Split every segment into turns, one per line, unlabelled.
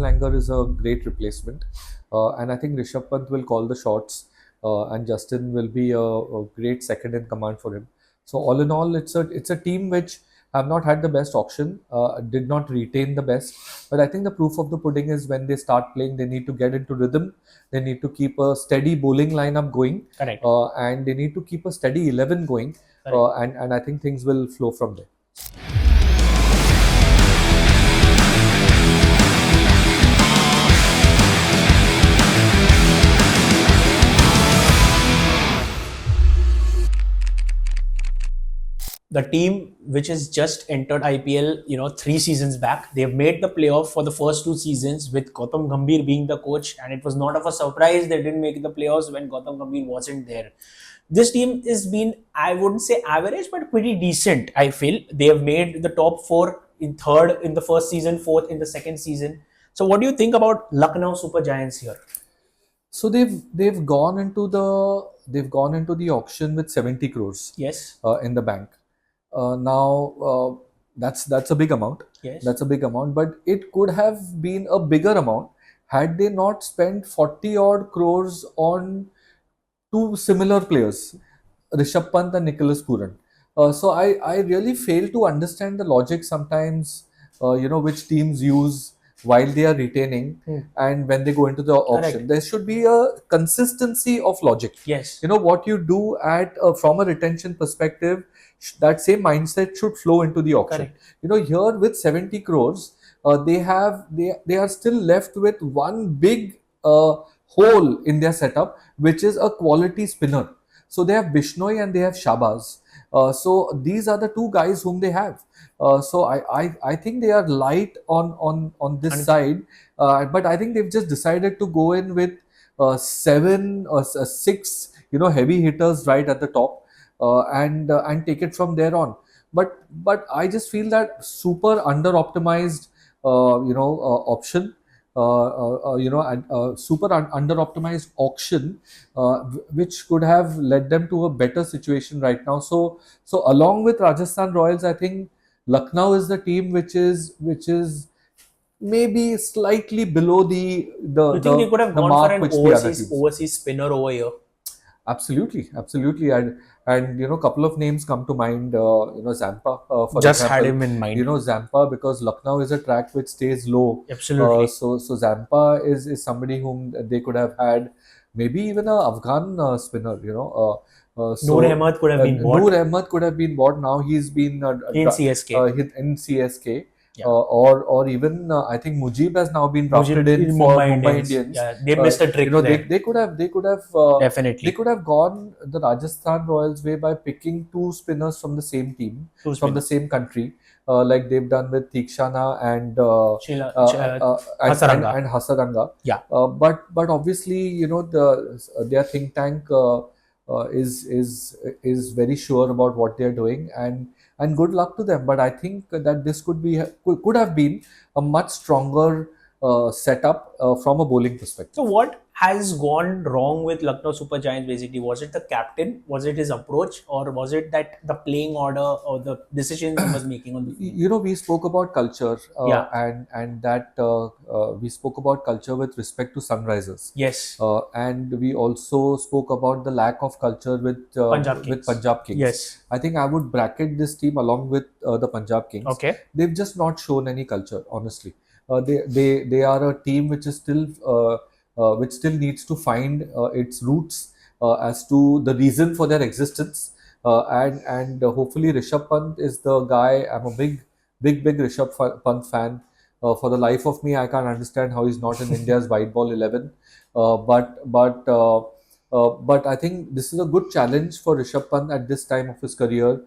Langer is a great replacement, and I think Rishabh Pant will call the shots, and Justin will be a great second in command for him. So all in all, it's a team which have not had the best auction, did not retain the best, but I think the proof of the pudding is when they start playing, they need to get into rhythm, they need to keep a steady bowling lineup going,
Correct.
and they need to keep a steady 11 going,
Correct.
and I think things will flow from there.
The team which has just entered IPL, 3 seasons back, they've made the playoff for the first 2 seasons with Gautam Gambhir being the coach, and it was not of a surprise they didn't make the playoffs when Gautam Gambhir wasn't there. This team has been, I wouldn't say average, but pretty decent. I feel they have made the top four in third in the first season, fourth in the second season. So, what do you think about Lucknow Super Giants here?
So they've gone into the auction with 70 crores
Yes,
in the bank. Now that's a big amount.
yes,
That's a big amount, but it could have been a bigger amount had they not spent 40 odd crores on two similar players, Rishabh Pant and Nicholas Puran. So I really fail to understand the logic sometimes, which teams use while they are retaining
hmm,
and when they go into the auction.
correct.
There should be a consistency of logic.
Yes,
What you do at from a retention perspective, that same mindset should flow into the auction.
correct.
Here with 70 crores, they are still left with one big hole in their setup, which is a quality spinner. So they have Bishnoi and they have Shabazz. So these are the two guys whom they have. So I think they are light on this
And
side, but I think they've just decided to go in with seven or six, heavy hitters right at the top, and take it from there on. But I just feel that super under optimized, option, and super under optimized auction, which could have led them to a better situation right now. So along with Rajasthan Royals, I think Lucknow is the team which is maybe slightly below the
you think they
the
could have
the
gone for
mark
an
which the other teams.
overseas spinner over here?
Absolutely, absolutely, and couple of names come to mind. Zampa, for
Just had
example.
him in mind.
Zampa, because Lucknow is a track which stays low.
Absolutely.
So Zampa is somebody whom they could have had, maybe even a Afghan spinner.
Noor Ahmed could have been bought
Noor Ahmed could have been bought. Now he's been
in CSK.
hit in CSK.
Yeah.
Or even I think Mujib has now been drafted
Mujib
in
in
for
Mumbai
Mumbai
Indians.
Indians.
Yeah, they missed a trick
They,
there.
they could have they
Definitely.
could have gone the Rajasthan Royals way by picking two spinners from the same team,
Two
from the
spinners.
same country, like they've done with Tikshana and
Sheila,
and,
Hasaranga.
and Hasaranga.
Yeah.
But obviously, their think tank is very sure about what they're doing, and good luck to them. But I think that this could have been a much stronger setup from a bowling perspective.
So what has gone wrong with Lucknow Super Giants basically? Was it the captain? Was it his approach? Or was it that the playing order or the decisions he was making on the field?
We spoke about culture,
Yeah.
and that we spoke about culture with respect to Sunrisers,
Yes.
and we also spoke about the lack of culture
Punjab
with
Kings.
Punjab Kings.
Yes.
I think I would bracket this team along with the Punjab Kings.
Okay.
They've just not shown any culture, honestly. They are a team which still needs to find its roots as to the reason for their existence, and hopefully Rishabh Pant is the guy. I'm a big Rishabh Pant fan. For the life of me, I can't understand how he's not in India's white ball 11. But I think this is a good challenge for Rishabh Pant at this time of his career,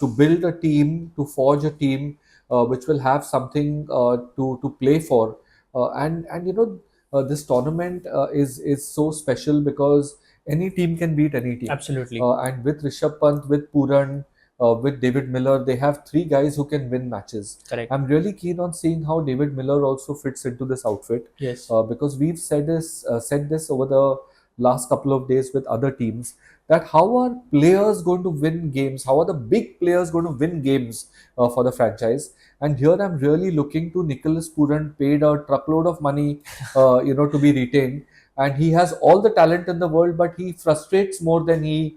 to build a team, to forge a team which will have something to play for, and this tournament is so special because any team can beat any team.
Absolutely.
And with Rishabh Pant, with Puran, with David Miller, they have three guys who can win matches.
Correct.
I'm really keen on seeing how David Miller also fits into this outfit,
Yes.
because we've said this over last couple of days with other teams, that how are players going to win games? How are the big players going to win games for the franchise? And here I'm really looking to Nicholas Pooran, paid a truckload of money, to be retained. And he has all the talent in the world, but he frustrates more than he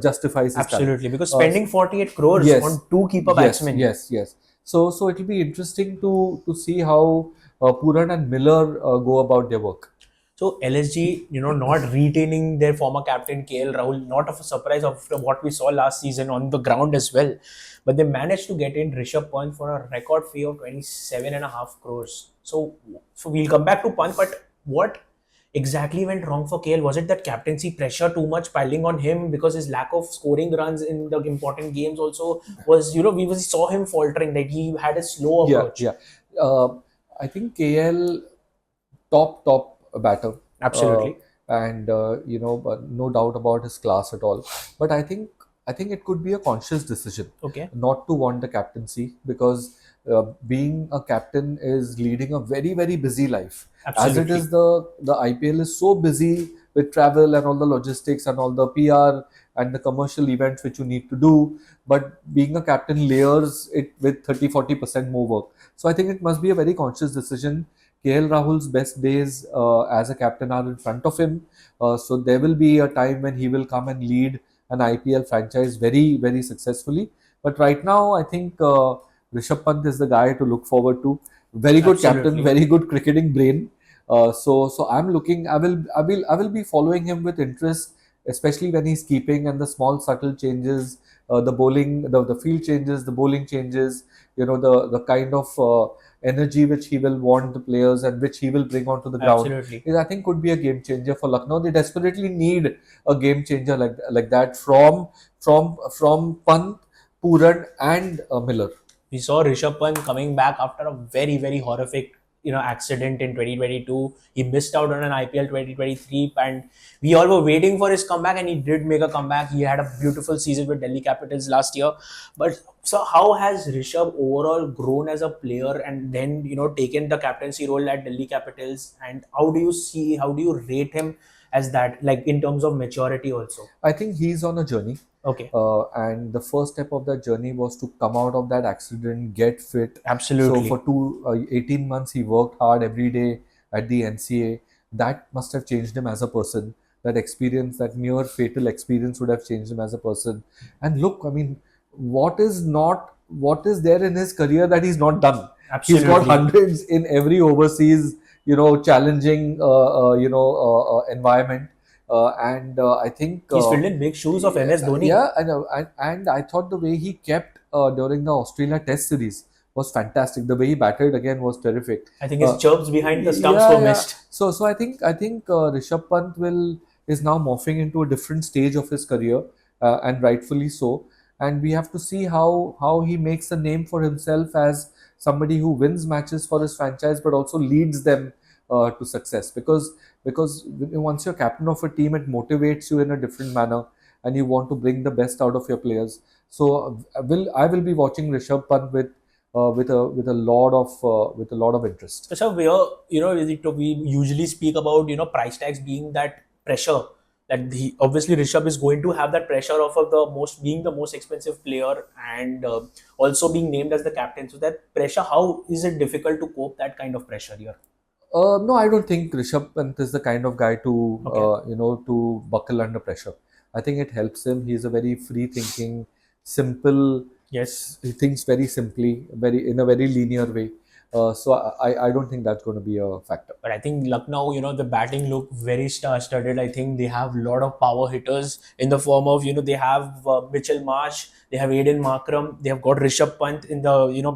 justifies his talent.
Absolutely, because
Uh,
spending 48 crores
yes,
on two keeper
yes,
batsmen.
yes, yes. So it will be interesting to see how Pooran and Miller go about their work.
So LSG, not retaining their former captain KL Rahul, not of a surprise after what we saw last season on the ground as well. But they managed to get in Rishabh Pant for a record fee of 27.5 crores. So we'll come back to Pant, but what exactly went wrong for KL? Was it that captaincy pressure too much piling on him because his lack of scoring runs in the important games also was, we saw him faltering, that he had a slow
Yeah,
approach.
yeah. Uh, I think KL top batter, uh,
Absolutely.
and but no doubt about his class at all. But I think it could be a conscious decision
Okay.
not to want the captaincy, because being a captain is leading a very very busy life. As it is,
Absolutely.
the IPL is so busy with travel and all the logistics and all the PR and the commercial events which you need to do. But being a captain layers it with 30-40% more work. So I think it must be a very conscious decision. KL Rahul's best days as a captain are in front of him. So there will be a time when he will come and lead an IPL franchise very, very successfully. But right now, I think Rishabh Pant is the guy to look forward to. Very good captain,
Absolutely.
very good cricketing brain. So I'm looking. I will be following him with interest, especially when he's keeping, and the small subtle changes, the bowling, the field changes, the bowling changes. The kind of energy which he will want the players and which he will bring onto the ground
Absolutely.
is, I think, could be a game changer for Lucknow. They desperately need a game changer like that from Pant, Pooran, and Miller.
We saw Rishabh Pant coming back after a very, very horrific, accident in 2022. He missed out on an IPL 2023, and we all were waiting for his comeback, and he did make a comeback. He had a beautiful season with Delhi Capitals last year. But so, how has Rishabh overall grown as a player, and then taken the captaincy role at Delhi Capitals? And how do you rate him as that, like in terms of maturity also?
I think he's on a journey.
Okay,
And the first step of that journey was to come out of that accident, get fit. So for
absolutely,
18 months, he worked hard every day at the NCA. That must have changed him as a person. That experience, that near fatal experience, would have changed him as a person. And look, I mean, what is there in his career that he's not done? He's got
absolutely.
hundreds in every overseas, challenging, environment. And I think
He's filled in big shoes of MS Dhoni.
yeah, I know. And I thought the way he kept during the Australia Test series was fantastic. The way he batted again was terrific.
I think his
Uh,
chirps behind the stumps
yeah,
were
yeah.
missed.
So I think Rishabh Pant is now morphing into a different stage of his career, and rightfully so. And we have to see how he makes a name for himself as somebody who wins matches for his franchise, but also leads them to success. Because once you're captain of a team, it motivates you in a different manner, and you want to bring the best out of your players. So I will be watching Rishabh Pant with a lot of interest.
So we are, we usually speak about price tags being that pressure, that the obviously Rishabh is going to have that pressure of the most expensive player, and also being named as the captain. So that pressure, how is it difficult to cope that kind of pressure here?
No, I don't think Rishabh Pant is the kind of guy
Okay.
to buckle under pressure. I think it helps him. He's a very free thinking, simple.
Yes.
He thinks very simply, very in a very linear way. So I don't think that's going to be a factor.
But I think Lucknow, the batting look very star-studded. I think they have a lot of power hitters in the form of, they have Mitchell Marsh, they have Aiden Markram, they have got Rishabh Pant in the,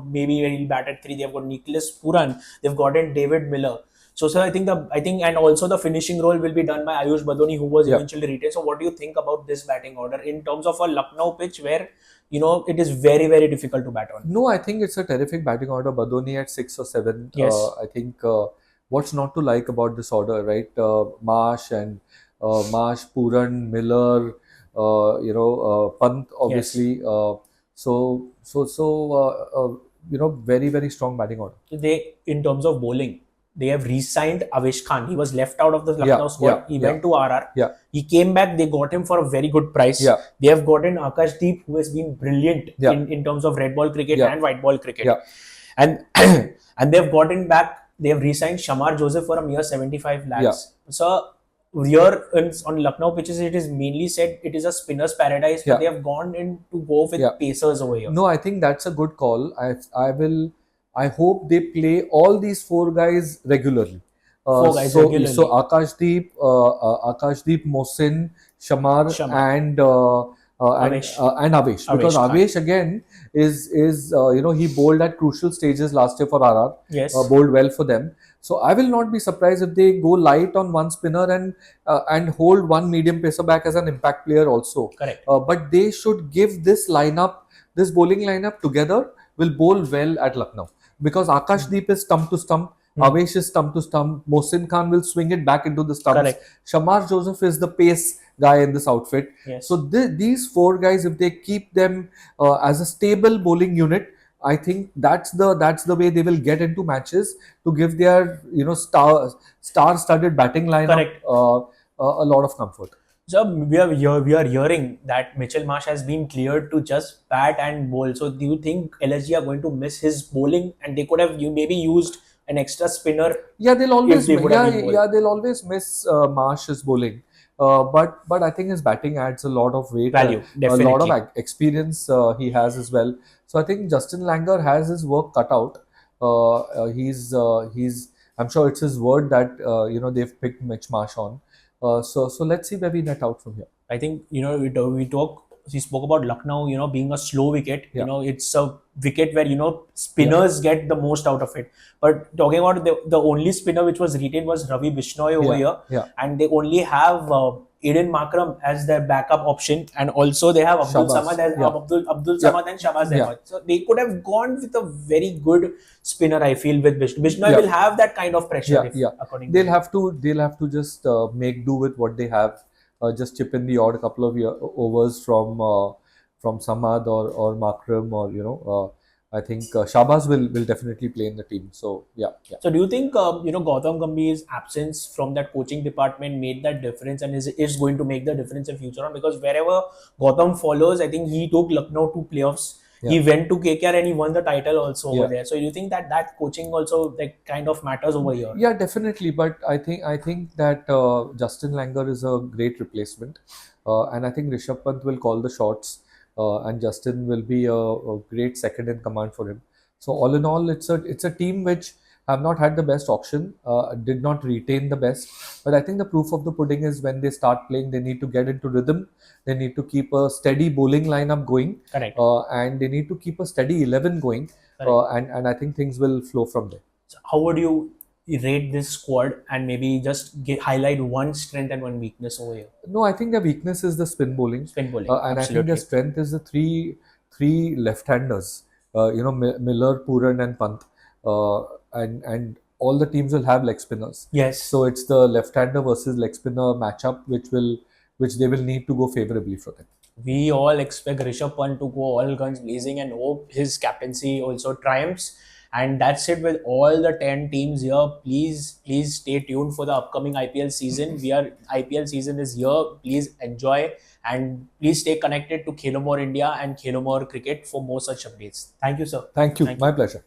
maybe he'll bat at three. They have got Nicholas Puran, they've gotten David Miller. So and also the finishing role will be done by Ayush Badoni, who was
Yeah.
eventually retained. So what do you think about this batting order in terms of a Lucknow pitch where, it is very, very difficult to bat on?
No, I think it's a terrific batting order. Badoni at 6 or 7.
Yes.
I think what's not to like about this order, right? Marsh, Puran, Miller, Pant,
Yes.
obviously. So very very strong batting order.
They, in terms of bowling. they have re-signed Avesh Khan. He was left out of the
Yeah,
Lucknow squad.
yeah,
He
yeah,
went to RR.
yeah,
He came back. They got him for a very good price.
yeah,
They have gotten Akashdeep, who has been brilliant
yeah,
in terms of red ball cricket
yeah,
and white ball cricket.
yeah,
And and they've gotten back. They have re-signed Shamar Joseph for a mere 75
yeah.
lakhs. So here on Lucknow pitches, it is mainly said it is a spinner's paradise, but
Yeah.
they have gone in to go with
Yeah.
pacers over here.
No, I think that's a good call. I will. I hope they play all these four guys regularly.
Four guys
So
regularly.
Akashdeep, Mohsin, Shamar,
Shamar, Avesh,
and Avesh, because
Avesh Khan.
Avesh again is he bowled at crucial stages last year for RR,
Yes,
bowled well for them. So I will not be surprised if they go light on one spinner and hold one medium pacer back as an impact player also.
correct.
But they should give this bowling lineup together will bowl well at Lucknow, because Akashdeep is stump to stump,
Hmm.
Avesh is stump to stump, Mohsin Khan will swing it back into the stumps,
Correct.
Shamar Joseph is the pace guy in this outfit.
Yes.
So these four guys, if they keep them as a stable bowling unit, I think that's the way they will get into matches to give their star-studded batting lineup
Correct.
a lot of comfort.
So we are hearing that Mitchell Marsh has been cleared to just bat and bowl. So do you think LSG are going to miss his bowling, and they could have maybe used an extra spinner
Yeah, they'll
if
always
they would have been bowled?
they'll always miss Marsh's bowling, but I think his batting adds a lot of weight,
Value,
a lot of
definitely.
experience he has as well. So I think Justin Langer has his work cut out. He's I'm sure it's his word that they've picked Mitch Marsh on. So let's see where we net out from here.
I think we spoke about Lucknow, being a slow wicket.
Yeah,
It's a wicket where
yeah,
spinners get the most out of it. But talking about the only spinner which was retained was Ravi Bishnoi over
yeah,
here,
yeah.
and they only have Aiden Makram as their backup option, and also they have Abdul
Shabazz.
Samad as
Yeah,
Abdul
yeah,
Samad and Shabazz
yeah,
Ahmed. So they could have gone with a very good spinner. I feel with Bishnoi
yeah.
will have that kind of pressure,
Yeah,
if
yeah.
according to me.
They'll have to just make do with what they have. Just chip in the odd couple of overs from Samad or Makram, or I think Shabazz will definitely play in the team. So yeah, yeah,
So do you think Gautam Gambhir's absence from that coaching department made that difference, and is going to make the difference in future on? Because wherever Gautam follows, I think he took Lucknow to playoffs.
yeah,
He went to KKR and he won the title also over
yeah.
there. So do you think that coaching also like kind of matters over here?
Yeah, definitely. But I think that Justin Langer is a great replacement, and I think Rishabh Pant will call the shots, and Justin will be a great second in command for him. So all in all, it's a team which have not had the best auction, did not retain the best. But I think the proof of the pudding is when they start playing, they need to get into rhythm. They need to keep a steady bowling lineup going,
Correct.
and they need to keep a steady 11 going,
Correct.
and I think things will flow from there.
So how would you rate this squad, and maybe just highlight one strength and one weakness over here?
No, I think their weakness is the spin bowling,
Spin bowling,
and I think their
absolutely.
strength is the three left-handers. Miller, Puran, and Pant, and all the teams will have leg spinners.
Yes.
So it's the left-hander versus leg spinner matchup, which they will need to go favorably for them.
We all expect Rishabh Pant to go all guns blazing and hope his captaincy also triumphs. And that's it with all the 10 teams here. Please stay tuned for the upcoming IPL season. IPL season is here. Please enjoy and please stay connected to Khelomore India and Khelomore Cricket for more such updates. Thank you, sir.
Thank you.
Thank
My
you.
pleasure.